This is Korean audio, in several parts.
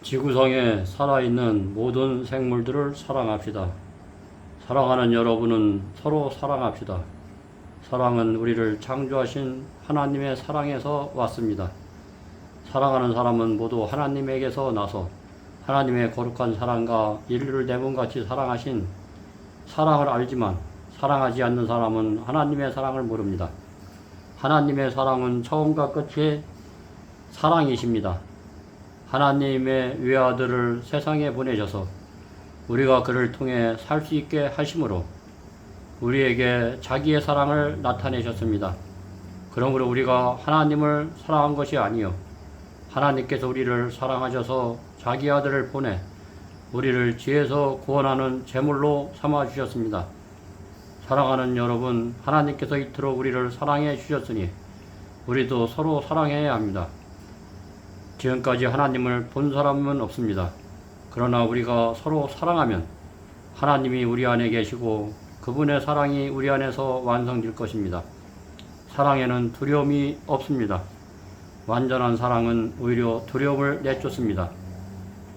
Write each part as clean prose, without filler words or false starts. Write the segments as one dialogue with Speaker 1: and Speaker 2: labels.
Speaker 1: 지구상에 살아있는 모든 생물들을 사랑합시다. 사랑하는 여러분은 서로 사랑합시다. 사랑은 우리를 창조하신 하나님의 사랑에서 왔습니다. 사랑하는 사람은 모두 하나님에게서 나서 하나님의 거룩한 사랑과 인류를 내 몸같이 사랑하신 사랑을 알지만 사랑하지 않는 사람은 하나님의 사랑을 모릅니다. 하나님의 사랑은 처음과 끝이 사랑이십니다. 하나님의 외아들을 세상에 보내셔서 우리가 그를 통해 살 수 있게 하심으로 우리에게 자기의 사랑을 나타내셨습니다. 그러므로 우리가 하나님을 사랑한 것이 아니요 하나님께서 우리를 사랑하셔서 자기 아들을 보내 우리를 죄에서 구원하는 제물로 삼아 주셨습니다. 사랑하는 여러분, 하나님께서 이토록 우리를 사랑해 주셨으니 우리도 서로 사랑해야 합니다. 지금까지 하나님을 본 사람은 없습니다. 그러나 우리가 서로 사랑하면 하나님이 우리 안에 계시고 그분의 사랑이 우리 안에서 완성될 것입니다. 사랑에는 두려움이 없습니다. 완전한 사랑은 오히려 두려움을 내쫓습니다.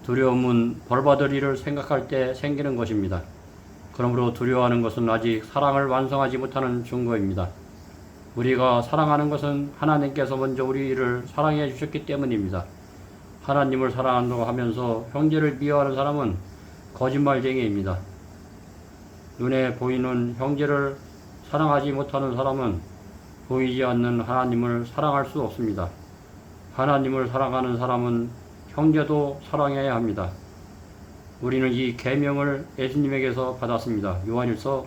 Speaker 1: 두려움은 벌받을 일을 생각할 때 생기는 것입니다. 그러므로 두려워하는 것은 아직 사랑을 완성하지 못하는 증거입니다. 우리가 사랑하는 것은 하나님께서 먼저 우리를 사랑해 주셨기 때문입니다. 하나님을 사랑한다고 하면서 형제를 미워하는 사람은 거짓말쟁이입니다. 눈에 보이는 형제를 사랑하지 못하는 사람은 보이지 않는 하나님을 사랑할 수 없습니다. 하나님을 사랑하는 사람은 형제도 사랑해야 합니다. 우리는 이 계명을 예수님에게서 받았습니다. 요한일서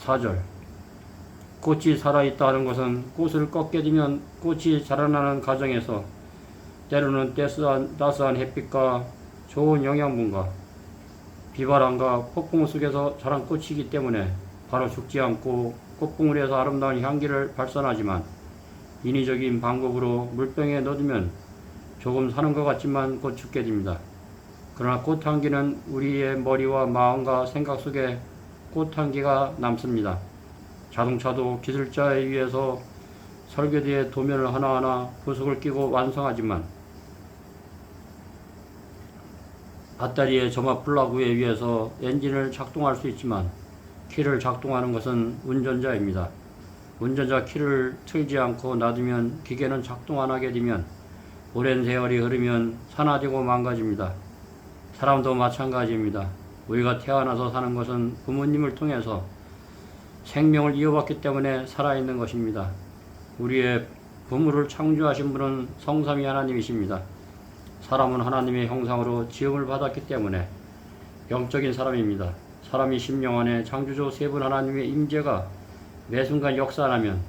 Speaker 1: 4절. 꽃이 살아있다 하는 것은 꽃을 꺾게 되면 꽃이 자라나는 과정에서 때로는 따스한 햇빛과 좋은 영양분과 비바람과 폭풍 속에서 자란 꽃이기 때문에 바로 죽지 않고 꽃봉우리에서 아름다운 향기를 발산하지만 인위적인 방법으로 물병에 넣어두면 조금 사는 것 같지만 곧 죽게 됩니다. 그러나 꽃향기는 우리의 머리와 마음과 생각 속에 꽃향기가 남습니다. 자동차도 기술자에 의해서 설계대의 도면을 하나하나 부속을 끼고 완성하지만 배터리의 점화 플러그에 의해서 엔진을 작동할 수 있지만 키를 작동하는 것은 운전자입니다. 운전자 키를 틀지 않고 놔두면 기계는 작동 안 하게 되면 오랜 세월이 흐르면 산화되고 망가집니다. 사람도 마찬가지입니다. 우리가 태어나서 사는 것은 부모님을 통해서 생명을 이어받기 때문에 살아있는 것입니다. 우리의 부모를 창조하신 분은 성삼위 하나님이십니다. 사람은 하나님의 형상으로 지음을 받았기 때문에 영적인 사람입니다. 사람이 심령 안에 창조주 세 분 하나님의 임재가 매 순간 역사하면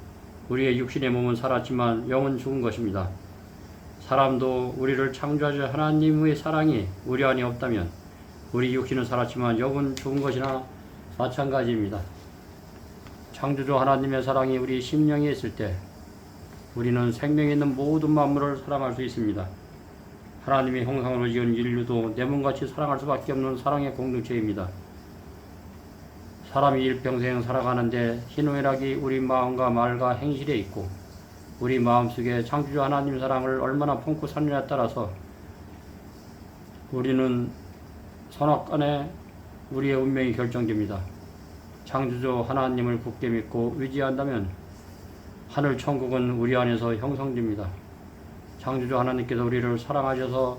Speaker 1: 우리의 육신의 몸은 살았지만 영은 죽은 것입니다. 사람도 우리를 창조하신 하나님의 사랑이 우리 안에 없다면 우리 육신은 살았지만 영은 죽은 것이나 마찬가지입니다. 창조주 하나님의 사랑이 우리 심령에 있을 때 우리는 생명이 있는 모든 만물을 사랑할 수 있습니다. 하나님의 형상으로 지은 인류도 내 몸같이 사랑할 수밖에 없는 사랑의 공동체입니다. 사람이 일평생 살아가는데 희노애락이 우리 마음과 말과 행실에 있고 우리 마음속에 창조주 하나님 사랑을 얼마나 품고 사느냐에 따라서 우리는 선악간에 우리의 운명이 결정됩니다. 창조주 하나님을 굳게 믿고 의지한다면 하늘 천국은 우리 안에서 형성됩니다. 창조주 하나님께서 우리를 사랑하셔서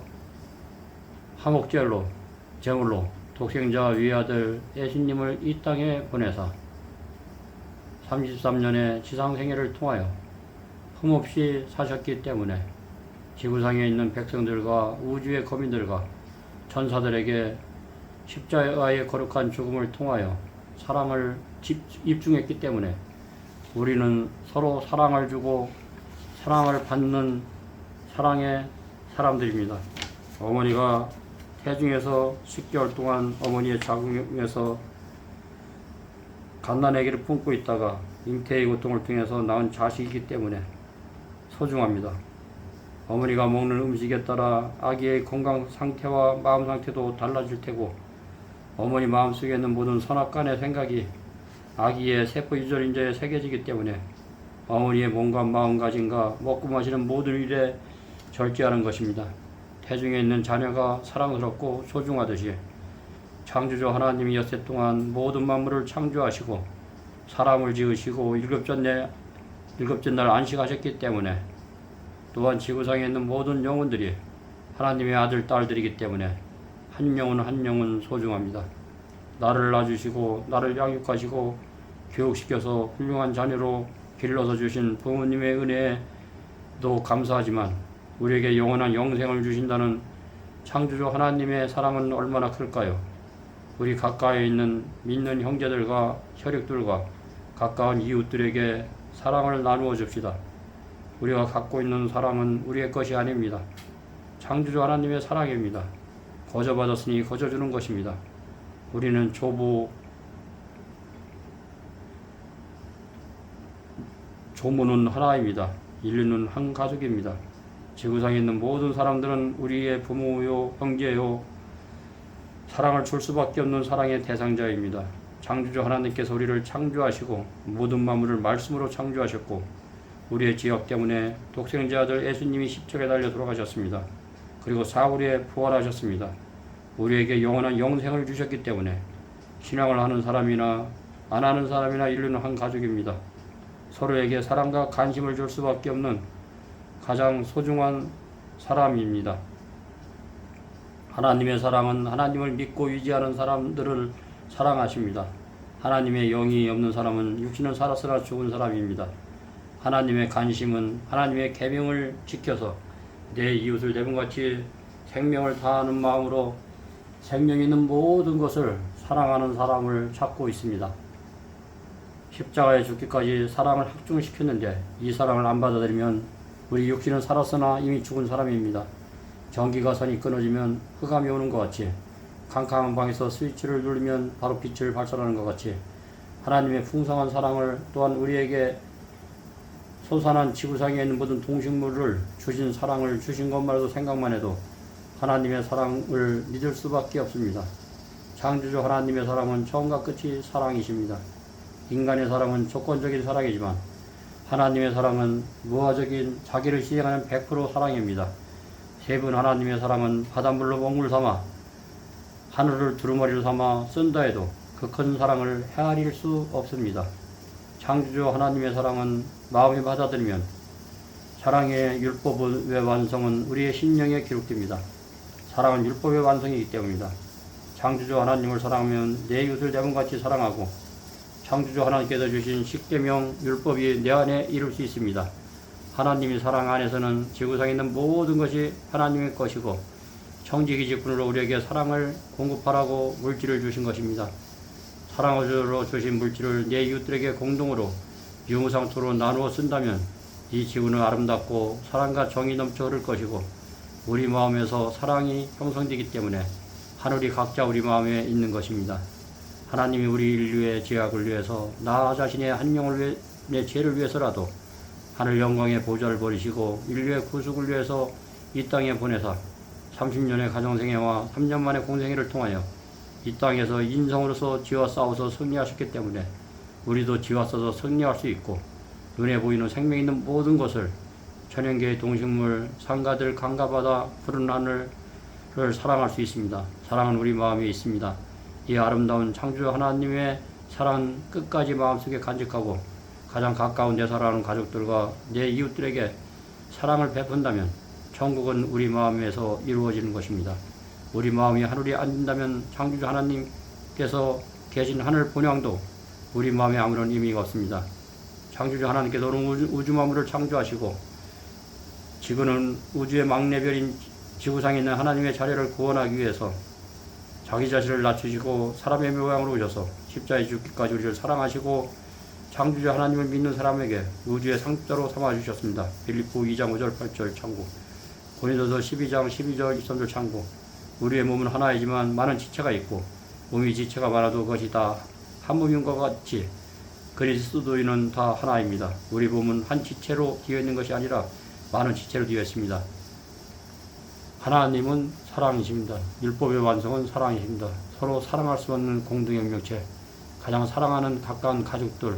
Speaker 1: 화목제물로 제물로 독생자 외아들 예수님을 이 땅에 보내사 33년의 지상생애를 통하여 흠없이 사셨기 때문에 지구상에 있는 백성들과 우주의 거민들과 천사들에게 십자가의 거룩한 죽음을 통하여 사랑을 입증했기 때문에 우리는 서로 사랑을 주고 사랑을 받는 사랑의 사람들입니다. 어머니가 태중에서 10개월 동안 어머니의 자궁에서 갓난아기를 품고 있다가 잉태의 고통을 통해서 낳은 자식이기 때문에 소중합니다. 어머니가 먹는 음식에 따라 아기의 건강 상태와 마음 상태도 달라질 테고 어머니 마음속에 있는 모든 선악간의 생각이 아기의 세포 유전인자에 새겨지기 때문에 어머니의 몸과 마음가짐과 먹고 마시는 모든 일에 절제하는 것입니다. 태중에 있는 자녀가 사랑스럽고 소중하듯이 창조주 하나님이 엿새 동안 모든 만물을 창조하시고 사람을 지으시고 일곱째 날 안식하셨기 때문에 또한 지구상에 있는 모든 영혼들이 하나님의 아들, 딸들이기 때문에 한 영혼 한 영혼 소중합니다. 나를 낳아주시고 나를 양육하시고 교육시켜서 훌륭한 자녀로 길러서 주신 부모님의 은혜에도 감사하지만 우리에게 영원한 영생을 주신다는 창조주 하나님의 사랑은 얼마나 클까요? 우리 가까이 있는 믿는 형제들과 혈육들과 가까운 이웃들에게 사랑을 나누어 줍시다. 우리가 갖고 있는 사랑은 우리의 것이 아닙니다. 창조주 하나님의 사랑입니다. 거저받았으니 거저주는 것입니다. 우리는 조문은 하나입니다. 인류는 한 가족입니다. 지구상에 있는 모든 사람들은 우리의 부모요, 형제요, 사랑을 줄 수밖에 없는 사랑의 대상자입니다. 창조주 하나님께서 우리를 창조하시고 모든 만물을 말씀으로 창조하셨고 우리의 죄악 때문에 독생자 아들 예수님이 십자가에 달려 돌아가셨습니다. 그리고 사흘에 부활하셨습니다. 우리에게 영원한 영생을 주셨기 때문에 신앙을 하는 사람이나 안 하는 사람이나 인류는 한 가족입니다. 서로에게 사랑과 관심을 줄 수밖에 없는 가장 소중한 사람입니다. 하나님의 사랑은 하나님을 믿고 의지하는 사람들을 사랑하십니다. 하나님의 영이 없는 사람은 육신은 살았으나 죽은 사람입니다. 하나님의 관심은 하나님의 계명을 지켜서 내 이웃을 내 몸같이 생명을 다하는 마음으로 생명 있는 모든 것을 사랑하는 사람을 찾고 있습니다. 십자가에 죽기까지 사랑을 확증시켰는데 이 사랑을 안 받아들이면 우리 육신은 살았으나 이미 죽은 사람입니다. 전기가 선이 끊어지면 흑암이 오는 것 같이 캄캄한 방에서 스위치를 누르면 바로 빛을 발산하는 것 같이 하나님의 풍성한 사랑을 또한 우리에게 솟아난 지구상에 있는 모든 동식물을 주신 사랑을 주신 것만 해도 생각만 해도 하나님의 사랑을 믿을 수밖에 없습니다. 창조주 하나님의 사랑은 처음과 끝이 사랑이십니다. 인간의 사랑은 조건적인 사랑이지만 하나님의 사랑은 무화적인 자기를 시행하는 100% 사랑입니다. 세 분 하나님의 사랑은 바닷물로 먹물 삼아 하늘을 두루마리로 삼아 쓴다 해도 그 큰 사랑을 헤아릴 수 없습니다. 창조주 하나님의 사랑은 마음에 받아들이면 사랑의 율법의 완성은 우리의 심령에 기록됩니다. 사랑은 율법의 완성이기 때문입니다. 창조주 하나님을 사랑하면 내 이웃을 내 몸같이 사랑하고 창조주 하나님께서 주신 십계명 율법이 내 안에 이룰 수 있습니다. 하나님의 사랑 안에서는 지구상에 있는 모든 것이 하나님의 것이고 청지기직분으로 우리에게 사랑을 공급하라고 물질을 주신 것입니다. 사랑으로 주신 물질을 내 이웃들에게 공동으로 유무상토로 나누어 쓴다면 이 지구는 아름답고 사랑과 정이 넘쳐 흐를 것이고 우리 마음에서 사랑이 형성되기 때문에 하늘이 각자 우리 마음에 있는 것입니다. 하나님이 우리 인류의 죄악을 위해서 나 자신의 한 영혼의 죄를 위해서라도 하늘 영광의 보좌를 버리시고 인류의 구속을 위해서 이 땅에 보내사 30년의 가정생애와 3년 만의 공생애를 통하여 이 땅에서 인성으로서 지와 싸워서 승리하셨기 때문에 우리도 지와 싸워서 승리할 수 있고 눈에 보이는 생명 있는 모든 것을 천연계의 동식물, 상가들, 강가바다, 푸른 하늘을 사랑할 수 있습니다. 사랑은 우리 마음에 있습니다. 이 아름다운 창조 하나님의 사랑은 끝까지 마음속에 간직하고 가장 가까운 내 사랑하는 가족들과 내 이웃들에게 사랑을 베푼다면 천국은 우리 마음에서 이루어지는 것입니다. 우리 마음이 하늘에 앉는다면 창조주 하나님께서 계신 하늘 본향도 우리 마음에 아무런 의미가 없습니다. 창조주 하나님께서 우주 만물을 창조하시고 지구는 우주의 막내별인 지구상에 있는 하나님의 자리를 구원하기 위해서 자기 자신을 낮추시고 사람의 모양으로 오셔서 십자가에 죽기까지 우리를 사랑하시고 창조주 하나님을 믿는 사람에게 우주의 상자로 삼아주셨습니다. 빌립보 2장 5절 8절 참고 고린도서 12장 12절 23절 참고 우리의 몸은 하나이지만 많은 지체가 있고 몸이 지체가 많아도 그것이 다 한 몸인 것 같이 그리스도인은 다 하나입니다. 우리 몸은 한 지체로 되어 있는 것이 아니라 많은 지체로 되어 있습니다. 하나님은 사랑이십니다. 율법의 완성은 사랑이십니다. 서로 사랑할 수 없는 공동연명체, 가장 사랑하는 가까운 가족들,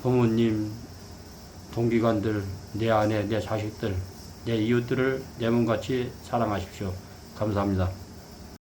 Speaker 1: 부모님, 동기관들, 내 아내, 내 자식들, 내 이웃들을 내 몸같이 사랑하십시오. 감사합니다.